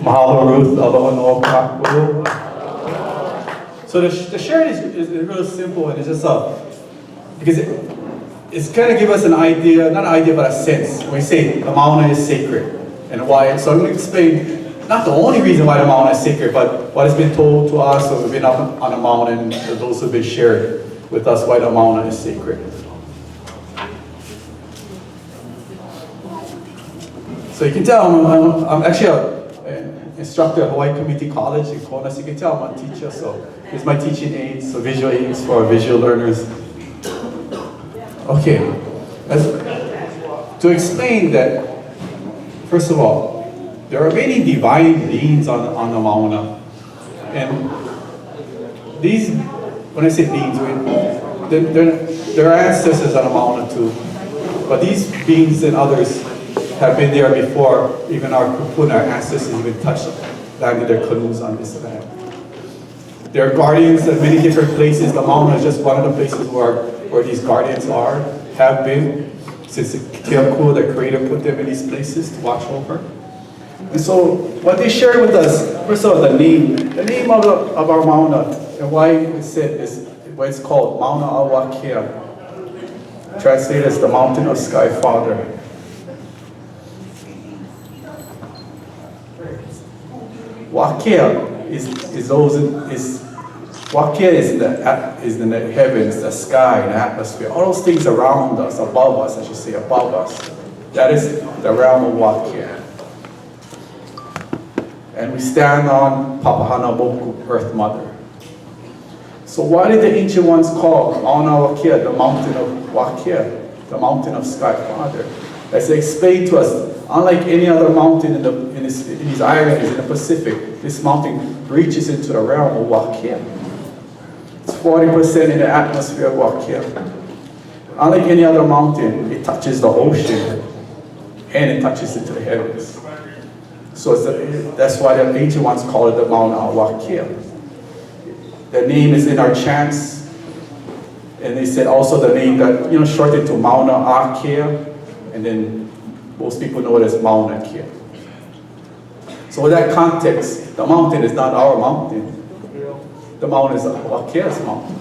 Mahalo Ruth, aloha no kaku. So the sharing is really simple, and it's just because it's kind of give us an idea, not an idea, but a sense. When we say the Mauna is sacred, and why. So I'm going to explain not the only reason why the Mauna is sacred, but what has been told to us, or we've been up on the mountain, and those who have been shared with us why the Mauna is sacred. So you can tell I'm actually an instructor at Hawaii Community College in Kona, so you can tell I'm a teacher, so here's my teaching aids, so visual aids for our visual learners. Okay, to explain that, first of all, there are many divine beings on the Mauna, and these, when I say beings, there are ancestors on the Mauna too, but these beings and others have been there before even our kupuna, our ancestors, even touched landed their canoes on this land. There are guardians at many different places. The Mauna is just one of the places where these guardians have been, since Keakua, the creator, put them in these places to watch over. And so what they share with us, first of all, the name of our Mauna, and why it's said is what it's called, Mauna Wakea, translated as the Mountain of Sky Father. Wakea Wakea is in the heavens, the sky, the atmosphere, all those things around us, above us, I should say, above us. That is the realm of Wakea. And we stand on Papahana Boku, Earth Mother. So why did the ancient ones call Mauna Wakea the mountain of Wakea, the mountain of Sky Father? As they explained to us, unlike any other mountain in these islands in the Pacific, this mountain reaches into the realm of Wakea. It's 40% in the atmosphere of Wakea. Unlike any other mountain, it touches the ocean and it touches into the heavens. So that's why the ancient ones call it the Mauna Wakea. The name is in our chants, and they said also the name that, shortened to Mauna Kea, and then most people know it as Mauna Kea. So with that context, the mountain is not our mountain. The mountain is Wakea's mountain.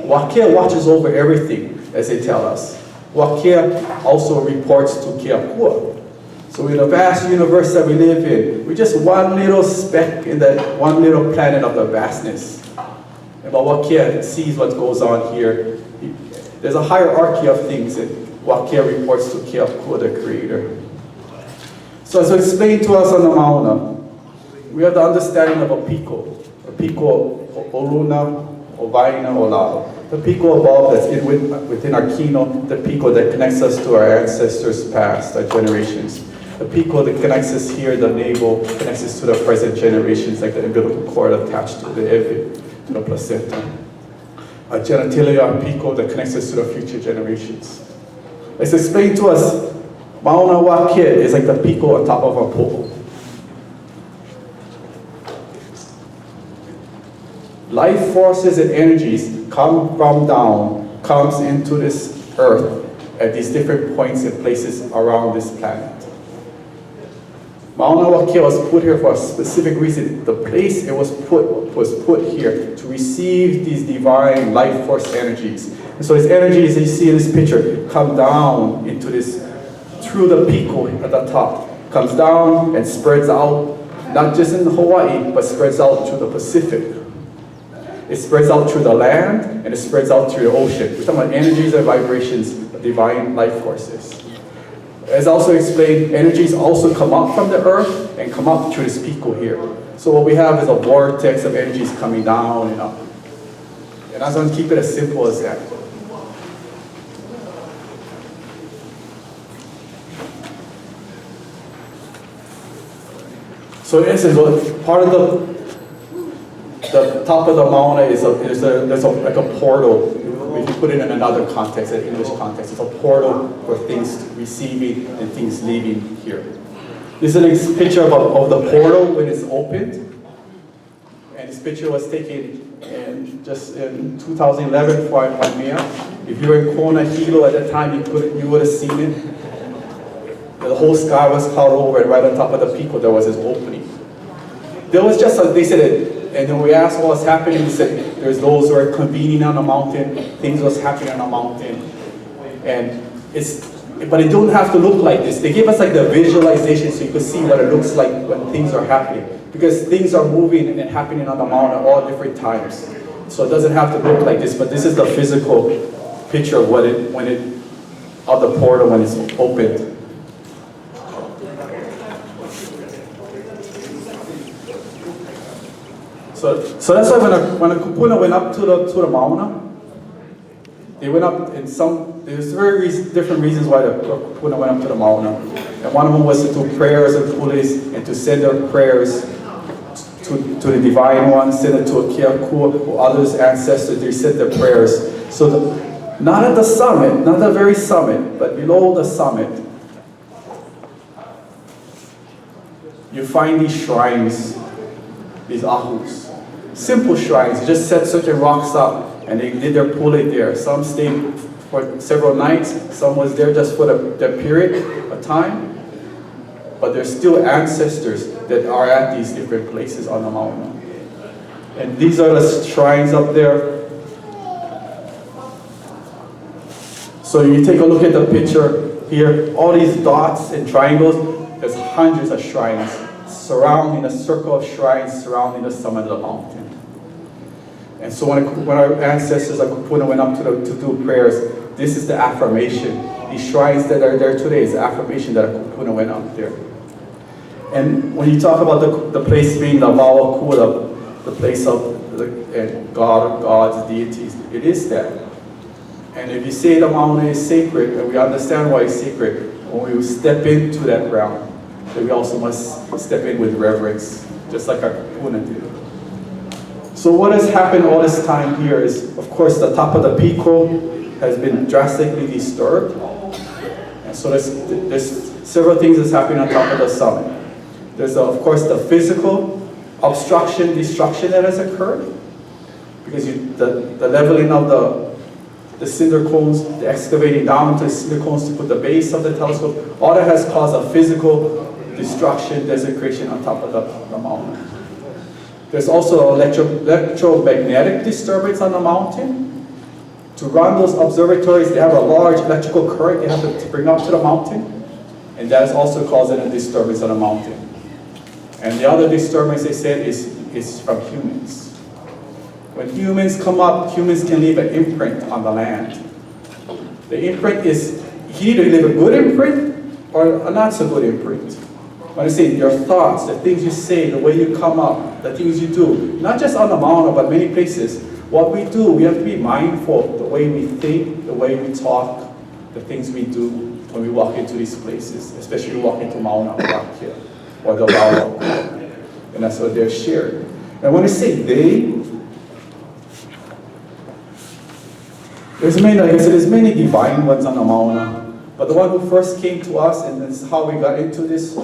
Wakea watches over everything, as they tell us. Wakea also reports to Keakua. So in the vast universe that we live in, we're just one little speck in that one little planet of the vastness. But Wakea sees what goes on here. There's a hierarchy of things that Wakea reports to Keakua, the creator. So as explained to us on the Mauna, we have the understanding of a piko Oluna, Ovaina, Olao. The piko above that's within our kino, the piko that connects us to our ancestors past, our generations. The piko that connects us here, the navel, connects us to the present generations, like the umbilical cord attached to the evi, to the placenta. A genitalia piko that connects us to the future generations. It's explained to us, Mauna Wakea is like the piko on top of a pole. Life forces and energies comes into this earth at these different points and places around this planet. Mauna Wakea was put here for a specific reason. The place it was put here to receive these divine life force energies. And so these energies that you see in this picture come down into this, through the piko at the top, comes down and spreads out, not just in Hawaii, but spreads out to the Pacific. It spreads out through the land, and it spreads out through the ocean. We're talking about energies and vibrations of divine life forces. As also explained, energies also come up from the earth and come up through this piko here. So what we have is a vortex of energies coming down and up. And I was going to keep it as simple as that. So in essence, part of the top of the Mauna is like a portal. If you put it in another context, an English context, it's a portal for things receiving and things leaving here. This is a picture of the portal when it's opened. And this picture was taken just in 2011 for Waimea. If you were in Kona Hilo at that time, you would have seen it. The whole sky was clouded over, and right on top of the piko there was this opening. there was just, they said it, and then we asked what was happening, they said there's those who are convening on the mountain, things was happening on the mountain. And but it don't have to look like this. They gave us like the visualization so you could see what it looks like when things are happening. Because things are moving and happening on the mountain at all different times. So it doesn't have to look like this, but this is the physical picture of of the portal when it's opened. So that's why when a kupuna went up to the Mauna, they went up in there's different reasons why the kupuna went up to the Mauna. And one of them was to do prayers and pulis and to send their prayers to the Divine One, send it to a Keakua or others, ancestors, they sent their prayers. So not at the summit, not the very summit, but below the summit, you find these shrines, these ahus. Simple shrines, you just set certain rocks up and they did their pule there. Some stayed for several nights, some was there just for the period of time. But there's still ancestors that are at these different places on the mountain. And these are the shrines up there. So you take a look at the picture here, all these dots and triangles, there's hundreds of shrines surrounding a circle of shrines surrounding the summit of the mountain. And so when our ancestors like Kupuna went up to do prayers, this is the affirmation. These shrines that are there today is the affirmation that Kupuna went up there. And when you talk about the place being the Mauna Kea, the place of the God, gods, deities, it is that. And if you say the mountain is sacred, and we understand why it's sacred, when we step into that realm, then we also must step in with reverence, just like our Kupuna did. So what has happened all this time here is, of course, the top of the pico has been drastically disturbed. And so there's several things that's happening on top of the summit. There's, of course, the physical obstruction, destruction that has occurred. Because the leveling of the cinder cones, the excavating down into the cinder cones to put the base of the telescope, all that has caused a physical destruction, desecration on top of the mountain. There's also electromagnetic disturbance on the mountain. To run those observatories, they have a large electrical current they have to bring up to the mountain, and that is also causing a disturbance on the mountain. And the other disturbance, they said, is from humans. When humans come up, humans can leave an imprint on the land. The imprint is, you either leave a good imprint or a not so good imprint. When I say your thoughts, the things you say, the way you come up, the things you do, not just on the mountain, but many places. What we do, we have to be mindful of the way we think, the way we talk, the things we do when we walk into these places, especially when we walk into Mauna Kea or the Mauna Kea. And that's what they're shared. And when I say they, there's many, like I said, there's many divine ones on the Mauna. But the one who first came to us, and this is how we got into this,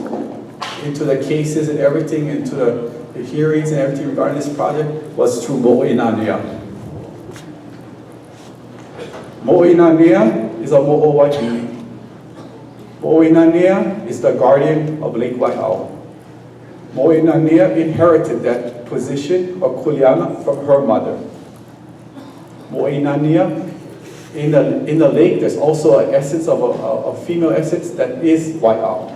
into the cases and everything, into the hearings and everything regarding this project, was through Mo'inanea. Mo'inanea is a Mo'owahine. Mo'inanea is the guardian of Lake Waihao. Mo'inanea inherited that position of kuleana from her mother. Mo'inanea, in the lake, there's also an essence of a female essence that is Waihao.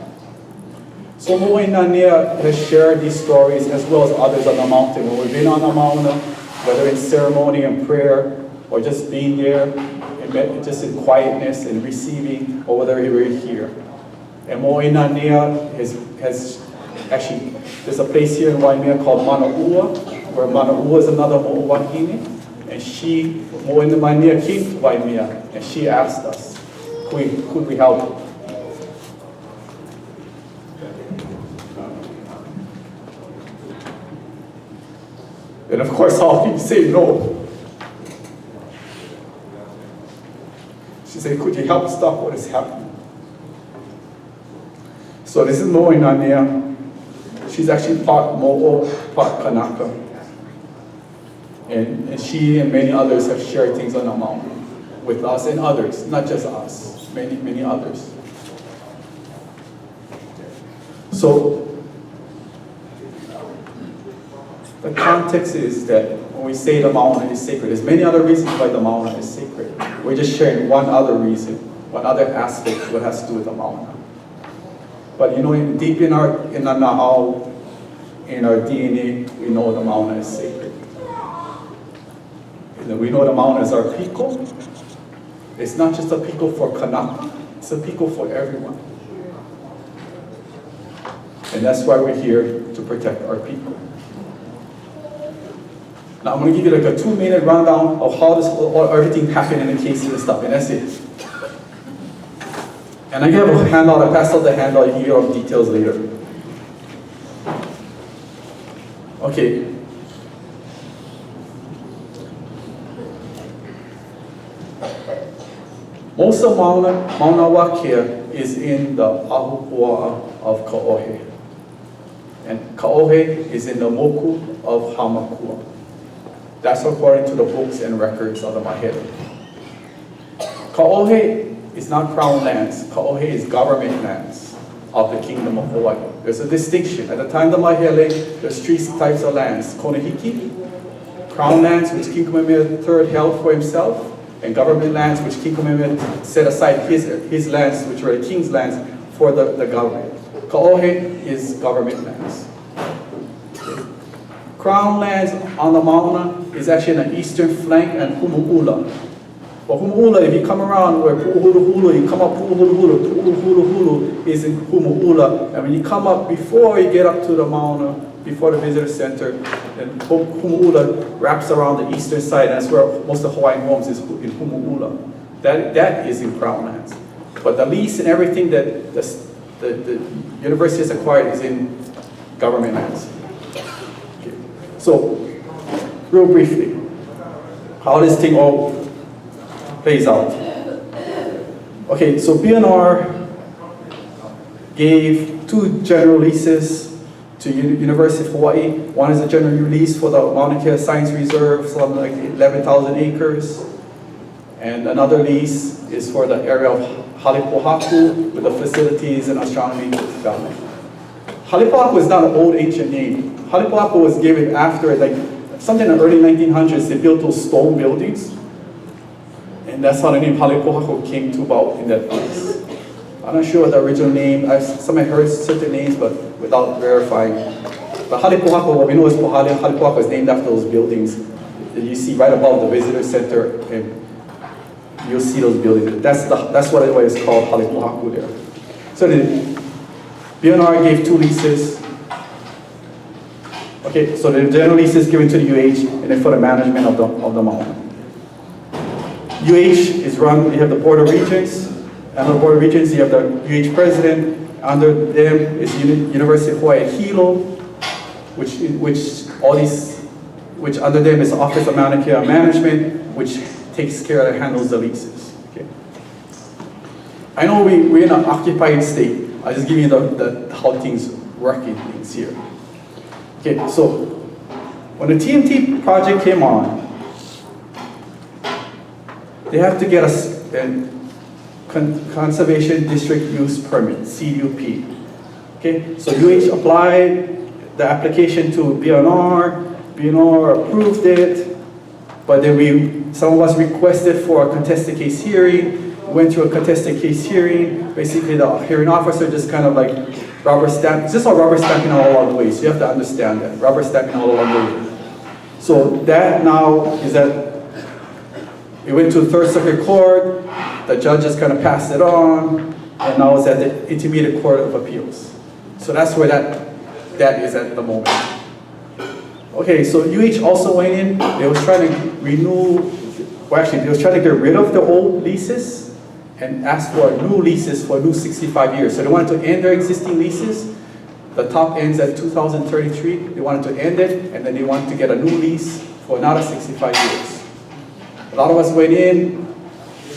So Mo'inanea has shared these stories as well as others on the mountain. When we've been on the mountain, whether in ceremony and prayer, or just being there, and just in quietness and receiving, or whether we're here. And Mo'inanea has actually, there's a place here in Waimea called Manaua, where Manaua is another Mo'owahine. And Mo'inanea came to Waimea, and she asked us, could we help? And of course, how can you say no? She said, could you help stop what is happening? So this is Mo'inanea. She's actually part Mo'o, part Kanaka. And she and many others have shared things on the mountain with us and others, not just us, many others. So The context is that when we say the Mauna is sacred, there's many other reasons why the Mauna is sacred. We're just sharing one other reason, one other aspect of what has to do with the Mauna. But you know, deep in our na'au, in our DNA, we know the Mauna is sacred. And we know the Mauna is our piko. It's not just a piko for Kanaka, it's a piko for everyone. And that's why we're here to protect our people. Now I'm going to give you like a 2-minute rundown of how everything happened in the cases and stuff, and that's it. And I have a handout, I passed out the handout, you can hear all the details later. Okay. Most of Mauna Wakea is in the Ahupua'a of Ka'ohe. And Ka'ohe is in the Moku of Hamakua. That's according to the books and records of the Mahele. Ka'ohe is not crown lands. Ka'ohe is government lands of the Kingdom of Hawaii. There's a distinction. At the time of the Mahele, there's 3 types of lands. Konehiki, crown lands, which King Kamehameha III held for himself, and government lands, which King Kamehameha set aside his lands, which were the king's lands, for the government. Ka'ohe is government lands. Crown lands on the Mauna is actually in the eastern flank and Humu'ula. But Humu'ula, if you come around where Pu'uhuluhulu, you come up Pu'uhuluhulu is in Humu'ula. And when you come up before you get up to the Mauna, before the visitor center, then Humu'ula wraps around the eastern side. And that's where most of Hawaiian homes is in Humu'ula. That is in Crown lands. But the lease and everything that the university has acquired is in government lands. Okay. So, real briefly, how this thing all plays out. Okay, so BNR gave 2 general leases to University of Hawaii. One is a general lease for the Mauna Kea Science Reserve, something like 11,000 acres. And another lease is for the area of Halipohaku with the facilities and astronomy development. Halipohaku is not an old ancient name. Halipohaku was given after, like, something in the early 1900s, they built those stone buildings. And that's how the name Halipohaku came to about in that place. I'm not sure the original name. Somebody heard certain names, but without verifying. But Halipohaku, what we know is Halipohaku is named after those buildings that you see right above the visitor center, and you'll see those buildings. That's what it was called, Halipohaku there. So the BNR gave 2 leases. Okay, so the general lease is given to the UH, and then for the management of the Mauna. UH is run, you have the Board of Regents. Under the Board of Regents, you have the UH president. Under them is University of Hawaii Hilo, which under them is the Office of Mauna Kea Management, which takes care of and handles the leases. Okay. I know we're in an occupied state. I'll just give you how things working things here. Okay, so when the TMT project came on, they have to get a Conservation District Use Permit, CDUP. Okay, so UH applied the application to BNR. BNR approved it, but then some of us requested for a contested case hearing. Went to a contested case hearing. Basically, the hearing officer just kind of like rubber stamp. It's just a rubber stamping all along the way. So you have to understand that rubber stamping all along the way. So that now is that it went to the 3rd Circuit Court. The judges kind of passed it on, and now it's at the Intermediate Court of Appeals. So that's where that is at the moment. Okay, so UH also went in. They was trying to they was trying to get rid of the old leases and ask for new leases for a new 65 years. So they wanted to end their existing leases. The top ends at 2033. They wanted to end it, and then they wanted to get a new lease for another 65 years. A lot of us went in,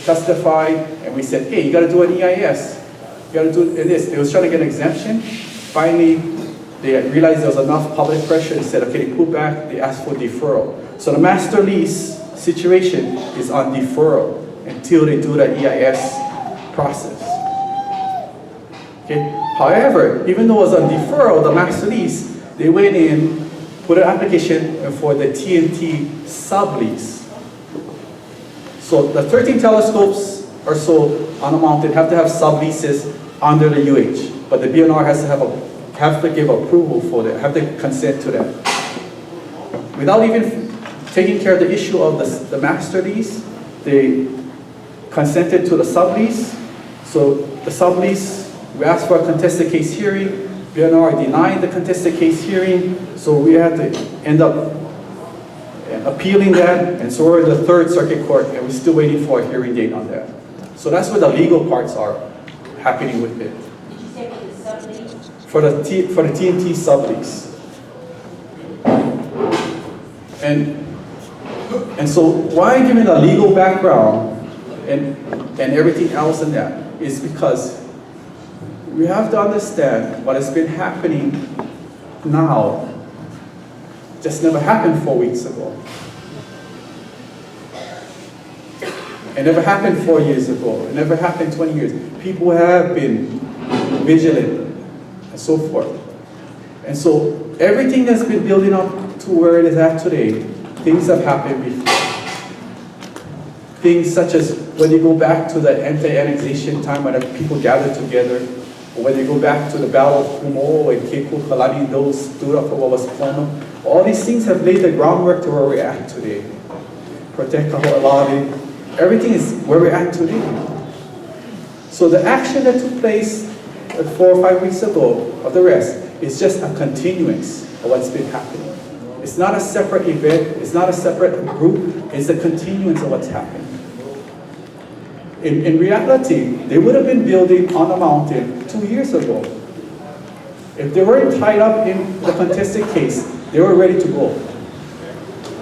testified, and we said, hey, you got to do an EIS. You got to do this. They was trying to get an exemption. Finally, they realized there was enough public pressure and said, okay, they pulled back. They asked for deferral. So the master lease situation is on deferral until they do the EIS process. Okay. However, even though it was on deferral, the master lease, they went in, put an application for the TNT sublease. So the 13 telescopes or so on the mountain have to have subleases under the UH, but the BNR has to give approval for that, have to consent to that. Without even taking care of the issue of the master lease, they consented to the sublease. So the sublease, we asked for a contested case hearing. BNR denied the contested case hearing, so we had to end up appealing that, and so we're in the Third Circuit Court, and we're still waiting for a hearing date on that. So that's where the legal parts are happening with it. Did you say for the sublease? For the TNT sublease. And so why I'm giving a legal background and everything else in that is because we have to understand what has been happening now just never happened 4 weeks ago. It never happened 4 years ago. It never happened 20 years. People have been vigilant and so forth. And so everything that's been building up to where it is at today, things have happened before. Things such as when you go back to the anti-annexation time when people gathered together, or when you go back to the Battle of Kumo and Keiko Kalani, those stood up for what was Pono. All these things have laid the groundwork to where we're at today. Protect Hawaiian. Everything is where we're at today. So the action that took place 4 or 5 weeks ago of the rest is just a continuance of what's been happening. It's not a separate event, it's not a separate group, it's a continuance of what's happening. In reality, they would have been building on the mountain 2 years ago. If they weren't tied up in the contested case, they were ready to go.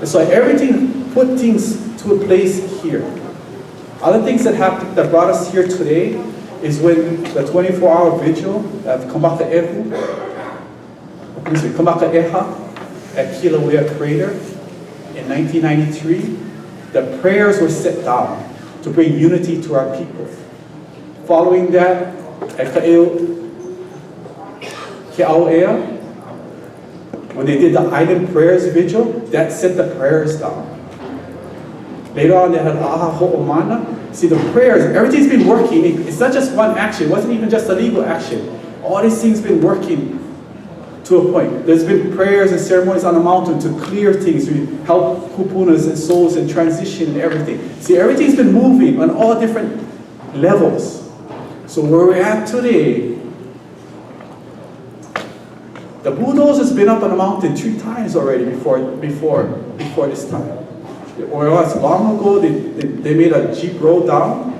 And so everything put things to a place here. Other things that happened that brought us here today is when the 24-hour vigil of Kamakaeha at Kilauea Crater in 1993, the prayers were set down to bring unity to our people. Following that, at Keauea, when they did the island prayers vigil, that set the prayers down. Later on, they had Aha Ho'omana. See, the prayers, everything's been working. It's not just one action. It wasn't even just a legal action. All these things been working to a point. There's been prayers and ceremonies on the mountain to clear things, to help kupunas and souls in transition and everything. See, everything's been moving on all different levels. So where we're at today, the bulldozer's been up on the mountain 3 times already before this time. Or else long ago, they made a Jeep road down.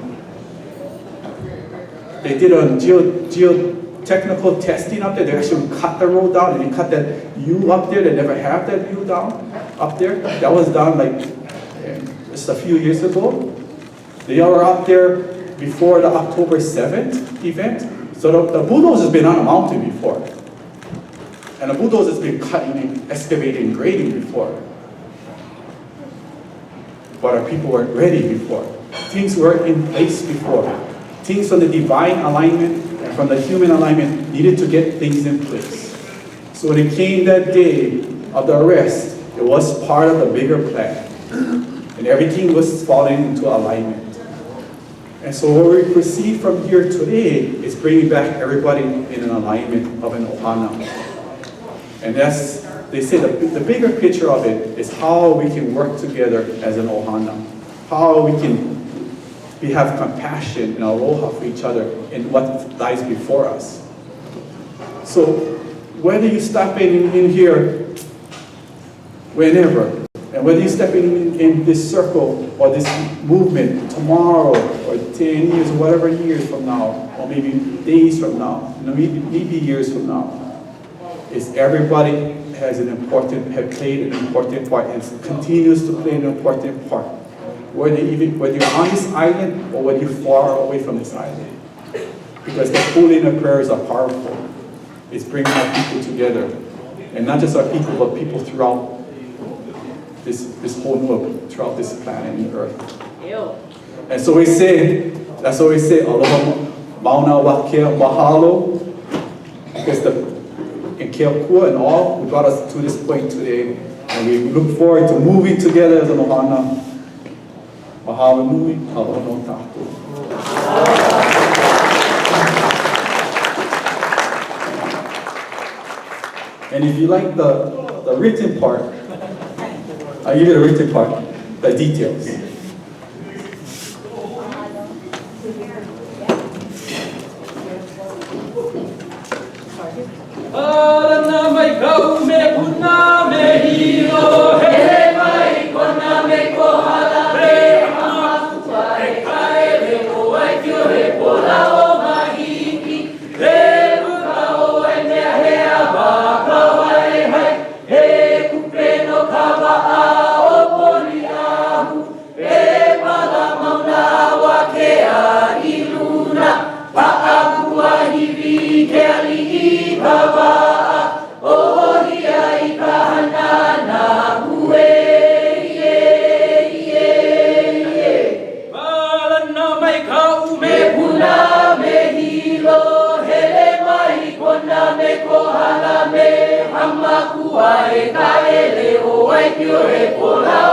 They did a geotechnical testing up there. They actually cut the road down and they cut that U up there. They never had that U down up there. That was done like just a few years ago. They were up there before the October 7th event. So the bulldozer's been on the mountain before. And the bulldozer's been cutting and excavating and grading before. But our people weren't ready before. Things weren't in place before. Things from the divine alignment and from the human alignment needed to get things in place. So when it came that day of the arrest, it was part of the bigger plan. And everything was falling into alignment. And so where we proceed from here today is bringing back everybody in an alignment of an ohana. And that's, they say the bigger picture of it is how we can work together as an ohana. How we can have compassion and aloha for each other in what lies before us. So whether you step in here whenever, and whether you step in this circle or this movement tomorrow or 10 years, whatever years from now, or maybe days from now, maybe years from now, is everybody have played an important part and continues to play an important part. Whether you're on this island or whether you're far away from this island. Because the pulling of prayers are powerful. It's bringing our people together. And not just our people, but people throughout this whole world, throughout this planet and earth. Ew. And so that's what we say, aloha, Mauna Kea, mahalo. Because and Keokua and all who brought us to this point today. And we look forward to moving together as an ohana. Mahalo nui, aloha tātou. And if you like the written part, I'll give you the written part, the details. Hamakuai kaele o ai pio e pola